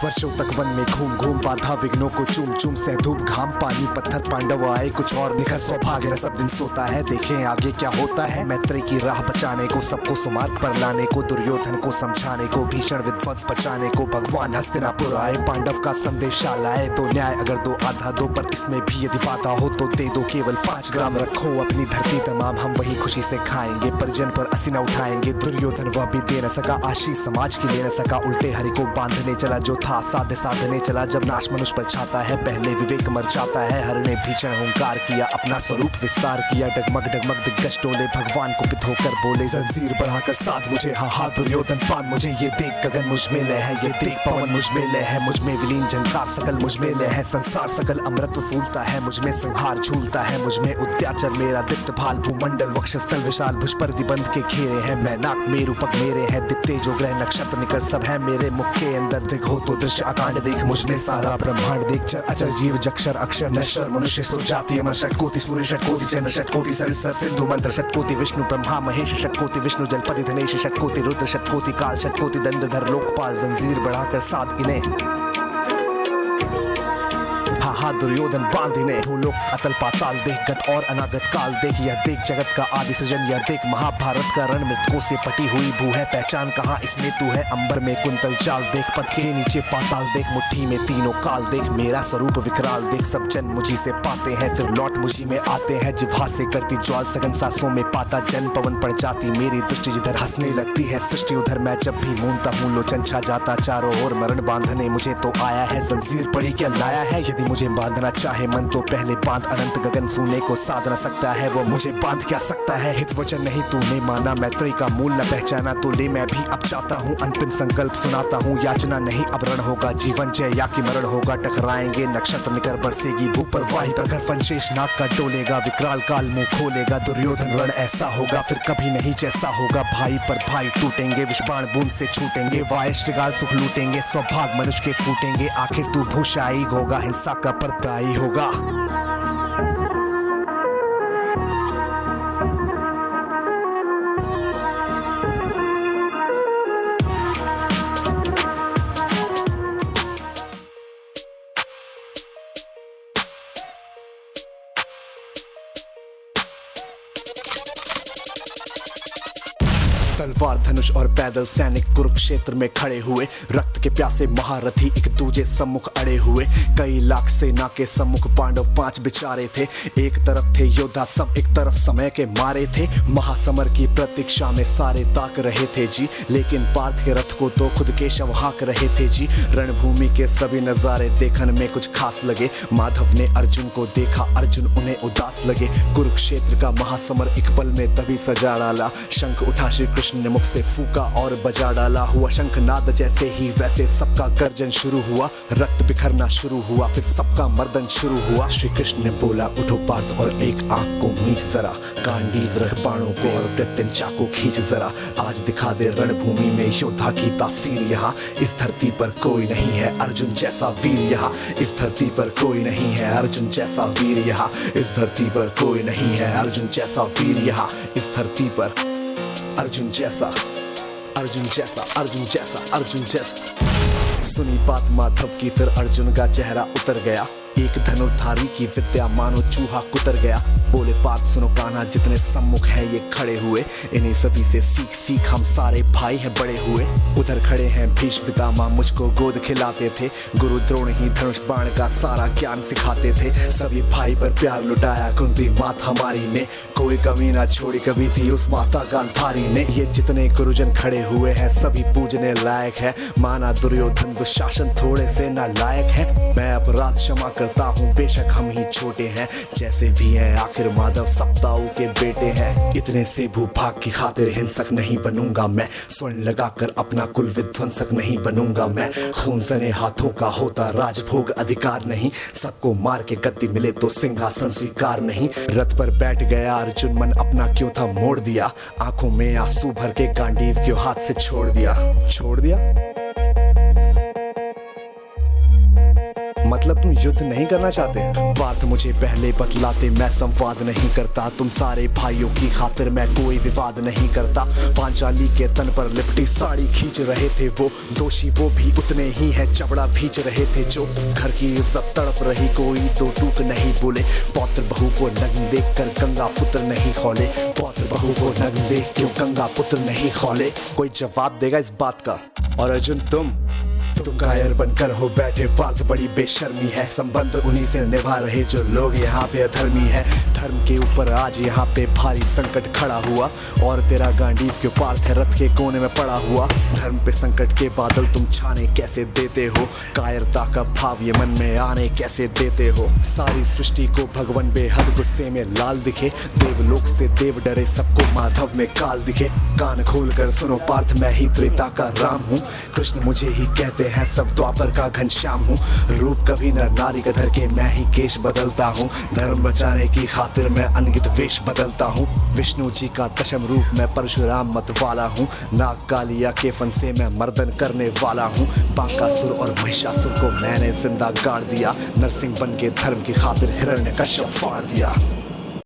वर्षों तक वन में घूम घूम बाधा विघ्नों को चूम चूम से धूप घाम पानी पत्थर पांडव आए कुछ और निखर सौभाग्य न सब दिन सोता है। देखें आगे क्या होता है। मैत्री की राह बचाने को सबको सुमार्ग पर लाने को दुर्योधन को समझाने को भीषण विध्वंस बचाने को भगवान हस्तिनापुर आए। पांडव का संदेशा लाए तो न्याय अगर दो आधा दो पर इसमें भी यदि बाधा हो तो दे दो केवल 5 ग्राम रखो अपनी धरती तमाम हम वही खुशी से खाएंगे। परिजन पर असीना उठाएंगे दुर्योधन वह भी दे न सका आशीष समाज की ले न सका। उल्टे हरि को बांधने चला जो था साधने चला। जब नाश मनुष्य पर छाता है पहले विवेक मर जाता है। हर ने भीषण अहंकार किया अपना स्वरूप विस्तार किया। डगमग डगमग दिग्गज टोले भगवान को पित होकर बोले जंजीर बढ़ाकर साथ मुझे हा दुर्योधन पान मुझे। ये देख गगन मुझ में लय है ये देख पवन मुझ में लय है। मुझ में विलीन झंकार सकल मुझ में लय है। संसार सकल अमृत फूलता है मुझ में संहार झूलता है। मुझ में उद्याचर मेरा दीप्त भाल भूमंडल वक्षस्थल विशाल भुज पर दिबंध के घेरे हैं। मैं नाक मेरु पग मेरे हैं दिखते जो ग्रह नक्षत्र निकट सब है मेरे मुख के अंदर। दिख हो तो दृश्य अकांड देख मुझ में सारा ब्रह्मांड देख। चर अचर जीव जक्षर अक्षर नश्वर मनुष्य सो जाति अमर षटकोटि सूर्य षटकोटि चंद्र षटकोटि सरसर सिंधु मंत्र षटकोटि विष्णु ब्रह्मा महेश षटकोटि विष्णु जलपति धनेश षटकोटि रुद्र षटकोटि काल षटकोटि दंडधर लोकपाल जंजीर बढ़ाकर साथ इन्हें हा दुर्योधन बांध इन्हें। भूलोक अतल पाताल देख गत और अनागत काल देख। यह देख जगत का आदि सृजन यह देख महाभारत का रण मृतकों से पटी हुई भू है। पहचान कहाँ इसमें तू है अंबर में कुंतल चाल देख। पद के नीचे पाताल देख मुट्ठी में तीनों काल देख। मेरा स्वरूप विकराल देख सब जन मुझी से पाते हैं फिर लौट मुझी में आते हैं। जिह्वा से करती ज्वाल सघन सांसों में पाता जन पवन पड़ जाती मेरी दृष्टि जिधर हंसने लगती है सृष्टि उधर। मैं जब भी मूंदता हूँ लोचन छा जाता चारों ओर मरण बांधने मुझे तो आया है। जंजीर पड़ी क्या लाया है यदि मुझे बांधना चाहे मन तो पहले बांध। अनंत गगन सोने को साध न सकता है वो मुझे बांध क्या सकता है। हित वचन नहीं तूने माना मैत्री का मूल न पहचाना तो ले मैं भी अब चाहता हूँ अंतिम संकल्प सुनाता हूँ। याचना नहीं अब रण होगा जीवन जय या कि मरण होगा। टकराएंगे नक्षत्र निकर बरसेगी भू पर वाही प्रखर फंशेष नाक का डोलेगा। विकराल काल मुंह खोलेगा दुर्योधन रण ऐसा होगा फिर कभी नहीं जैसा होगा। भाई पर भाई टूटेंगे विषबाण बूंद से छूटेंगे। वाय श्रृगाल सुख लूटेंगे सौभाग मनुष्य के फूटेंगे। आखिर तू भूषाई होगा हिंसा का पर्दाई होगा। तलवार धनुष और पैदल सैनिक कुरुक्षेत्र में खड़े हुए। रक्त के प्यासे महारथी एक दूजे सम्मुख अड़े हुए। कई लाख सेना के सम्मुख पांडव 5 बिचारे थे। एक तरफ थे योद्धा सब एक तरफ समय के मारे थे। महासमर की प्रतीक्षा में सारे ताक रहे थे जी लेकिन पार्थ के रथ को तो खुद केशव हाँक रहे थे जी। रणभूमि के सभी नजारे देखने में कुछ खास लगे। माधव ने अर्जुन को देखा अर्जुन उन्हें उदास लगे। कुरुक्षेत्र का महासमर एक पल में तभी सजा डाला। शंख उठा श्री कृष्ण ने मुख से फूका और बजा डाला। हुआ शंखनाद जैसे ही वैसे सबका गर्जन शुरू हुआ। रक्त बिखरना शुरू हुआ फिर सबका मर्दन शुरू हुआ। श्री कृष्ण ने बोला उठो पार्थ और एक आंख को मीच जरा। गांडीव रख बाणों को और प्रत्यंचा को खींच जरा। आज दिखा दे रणभूमि में योद्धा की तासीर। यहाँ इस धरती पर कोई नहीं है अर्जुन जैसा वीर। यहाँ इस धरती पर कोई नहीं है अर्जुन जैसा वीर। यहाँ इस धरती पर कोई नहीं है अर्जुन जैसा वीर। यहाँ इस धरती पर अर्जुन जैसा अर्जुन जैसा अर्जुन जैसा अर्जुन जैसा। सुनी बात माधव की फिर अर्जुन का चेहरा उतर गया। एक धनुर्धारी की विद्या मानो चूहा कुतर गया। बोले बात सुनो कान्हा जितने सम्मुख हैं ये खड़े हुए। इन्हीं सभी से सीख सीख हम सारे भाई हैं बड़े हुए। उधर खड़े हैं भीष्म पितामह मुझको गोद खिलाते थे। गुरु द्रोण ही धनुष बाण का सारा ज्ञान सिखाते थे। सभी भाई पर प्यार लुटाया कुंती मात हमारी ने। कोई कमी ना छोड़ी कभी थी उस माता गांधारी ने। ये जितने गुरुजन खड़े हुए हैं सभी पूजने लायक है। माना दुर्योधन दुशासन थोड़े से नालायक है। मैं अपराध क्षमा करता हूँ बेशक हम ही छोटे हैं। जैसे भी हैं आखिर माधव सप्ताऊ के बेटे हैं। इतने से भूभाग की खातिर हिंसक नहीं बनूंगा मैं। स्वर्ण लगाकर अपना कुल विध्वंसक नहीं बनूंगा मैं। खून सने हाथों का होता राजभोग अधिकार नहीं। सबको मार के गद्दी मिले तो सिंहासन स्वीकार नहीं। रथ पर बैठ गया अर्जुन मन अपना क्यों था मोड़ दिया। आंखों में आंसू भर के गांडीव क्यों हाथ से छोड़ दिया। मतलब तुम युद्ध नहीं करना चाहते? पार्थ मुझे पहले बतलाते, मैं संवाद नहीं करता। तुम सारे भाइयों की खातिर मैं कोई विवाद नहीं करता। पांचाली के तन पर लिपटी साड़ी खींच रहे थे वो, दोषी वो भी उतने ही है, चबड़ा भींच रहे थे जो। घर की इज्जत तड़प रही, कोई दो टूक नहीं बोले। पौत्र बहू को नग्न देख कर गंगा पुत्र नहीं खौले। पौत्र बहू को नग्न देख क्यों गंगा पुत्र नहीं खौले? कोई जवाब देगा इस बात का? और अर्जुन तुम कायर बनकर हो बैठे। पार्थ बड़ी बेशर्मी है, संबंध उन्हीं से निभा रहे जो लोग यहाँ पे अधर्मी है। धर्म के ऊपर आज यहाँ पे भारी संकट खड़ा हुआ, और तेरा गांडीव क्यों पार्थ है रथ के कोने में पड़ा हुआ। धर्म पे संकट के बादल तुम छाने कैसे देते हो? कायरता का भाव ये मन में आने कैसे देते हो? सारी सृष्टि को भगवान बेहद गुस्से में लाल दिखे। देवलोक से देव डरे, सबको माधव में काल दिखे। कान खोल कर सुनो पार्थ, मैं ही त्रेता का राम हूँ। कृष्ण मुझे ही कहते हैं, सब द्वापर का घनश्याम हूँ। रूप कभी नर नारी का धर के मैं ही केश बदलता हूँ। धर्म बचाने की खातिर मैं अनगित वेश बदलता हूँ। विष्णु जी का दशम रूप मैं परशुराम मत वाला हूँ। नाग कालिया के फन से मैं मर्दन करने वाला हूँ। बांकासुर और महिषासुर को मैंने जिंदा गाड़ दिया। नरसिंह बन के धर्म की खातिर हिरण्यकश्यप फाड़ दिया।